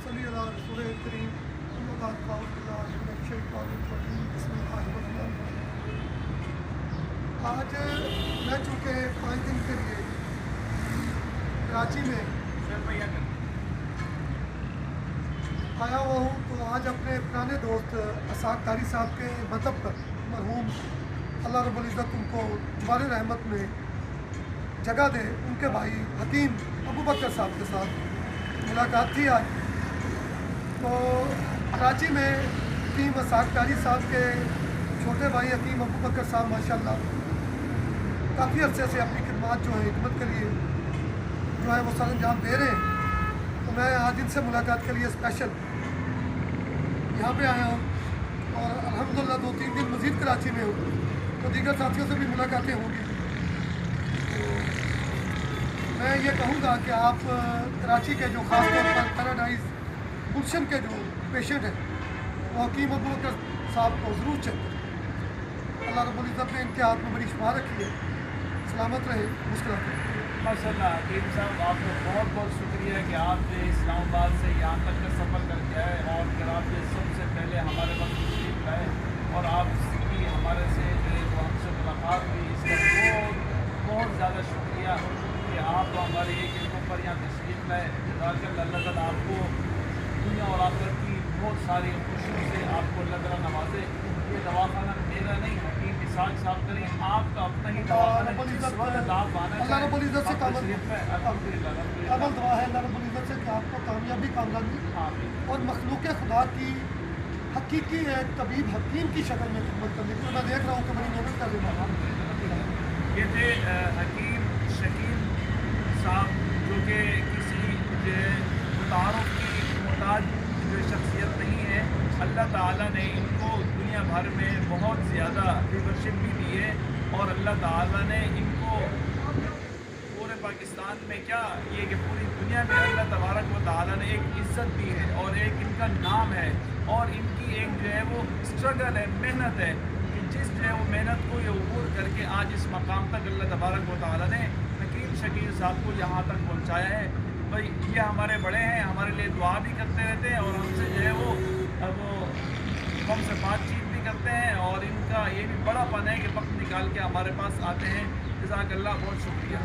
صلی اللہ رسول کریم آج میں چونکہ 5 دن کے لیے کراچی میں آیا ہوا ہوں، تو آج اپنے پرانے دوست اسحاق قاری صاحب کے مذہب پر مرحوم اللہ رب العزت ان کو جبار رحمت میں جگہ دے، ان کے بھائی حکیم ابو بکر صاحب کے ساتھ ملاقات تھی آج۔ تو کراچی میں حکیم اسحاق قاری صاحب کے چھوٹے بھائی حکیم ابو بکر صاحب ماشاءاللہ کافی عرصے سے اپنی خدمات جو ہے خدمت کے لیے جو ہے وہ سر انجام دے رہے ہیں۔ تو میں آج ان سے ملاقات کے لیے اسپیشل یہاں پہ آیا ہوں، اور الحمدللہ 2-3 دن مزید کراچی میں ہوں، تو دیگر ساتھیوں سے بھی ملاقاتیں ہوں گی۔ تو میں یہ کہوں گا کہ آپ کراچی کے جو خاص طور پر پیراڈائز گلشن کے جو پیشنٹ ہیں وہ حکیم ابو بکر صاحب کو ضرور چیک کریں۔ اللہ رب العزت نے ان کے ہاتھ میں بڑی شفا رکھی ہے، سلامت رہے، مسکراتے رہے۔ ماشاء اللہ حکیم صاحب، آپ کا بہت بہت شکریہ کہ آپ نے اسلام آباد سے یہاں تک کا سفر کر کے آئے، اور پھر آپ نے سب سے پہلے ہمارے وقت تشریف لائے، اور آپ کی ہمارے سے جو ہم سے ملاقات ہوئی، اس کا بہت بہت زیادہ شکریہ کہ آپ ہمارے ایک علموں پر یہاں تشریف لائے۔ جزاک اللہ، اللہ تعالیٰ آپ کو دنیا اور آخرت کی بہت ساری خوشیوں سے آپ کو اللہ تعالیٰ نوازے۔ یہ دواخانہ میرا نہیں، حکیم اسحاق صاحب کریں، آپ کا اپنا ہی دواخانہ ہے، جس وقت آپ آنا اللہ رب العزت سے آپ تشریف لائے۔ الحمدللہ قابل دعا ہے اللہ رب العزت سے کہ آپ کو کامیابی کامرانی آمین۔ اور مخلوق خدا کی حقیقی ایک طبیب حکیم کی شکل میں خدمت کرنے کی میں دیکھ رہا ہوں کہ بڑی محنت کر رہے ہیں۔ یہ تھے حکیم شکیل صاحب، جو کہ کسی متعارف کی محتاج جو شخصیت نہیں ہے۔ اللہ تعالیٰ نے ان کو دنیا بھر میں بہت زیادہ لیڈرشپ بھی دی ہے، اور اللہ تعالیٰ نے ان کو پورے پاکستان میں کیا یہ کہ پوری دنیا میں اللہ تبارک و تعالیٰ نے ایک عزت دی ہے، اور ایک ان کا نام ہے، اور ان کی ایک جو ہے وہ اسٹرگل ہے، محنت ہے، کہ جس جو ہے وہ محنت کو یہ عبور کر کے آج اس مقام تک اللہ تبارک و تعالیٰ نے حکیم شکیل صاحب کو یہاں تک پہنچایا ہے۔ بھائی یہ ہمارے بڑے ہیں، ہمارے لیے دعا بھی کرتے رہتے ہیں، اور ہم سے جو ہے وہ ہم سے بات چیت بھی کرتے ہیں، اور ان کا یہ بھی بڑا پن ہے کہ وقت نکال کے ہمارے پاس آتے ہیں۔ جزاک اللہ، بہت شکریہ۔